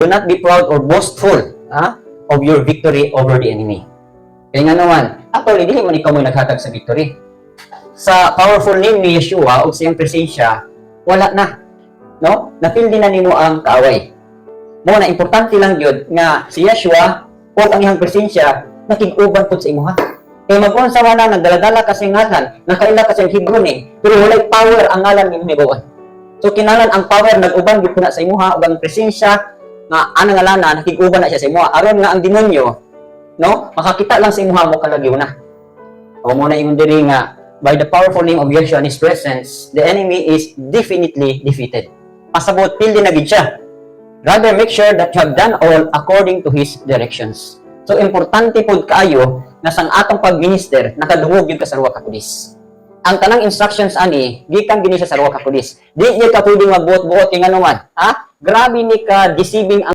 Do not be proud or boastful of your victory over the enemy. Kaya nga naman, actually, dili man ikaw mo naghatag sa victory. Sa powerful name ni Yeshua o sa iyang presensya, wala na. No? Napil din na nimo ang kaaway. Mo na importante lang yun nga si Yeshua o ang iyang presensya nakig-uban po sa imuha. Kaya mag-unsa man na nagdaladala kasi ngalan, nakaila kasi ang Hebron pero walay power ang ngalan ni Hibawan. So kinalan ang power nag-uban gid na sa imuha ug ang presensya nga ana nga lana nakig-uban na siya sa imuha aron nga ang demonyo no makakita lang sa imuha mo kalagyo na. O mo na ingon diri nga by the powerful name of Yeshua and His presence, the enemy is definitely defeated. Pasabot pildi na gid siya. Rather make sure that you have done all according to His directions. So importante pod kaayo na sang atong pagminister nakadungog gyud ka sa Ruach HaKodes. Ang tanang instructions ani gikan gini sa Ruach HaKodes. Di niya ka pwedeng magbuot-buot kay nganuman, Grabe ni ka deceiving ang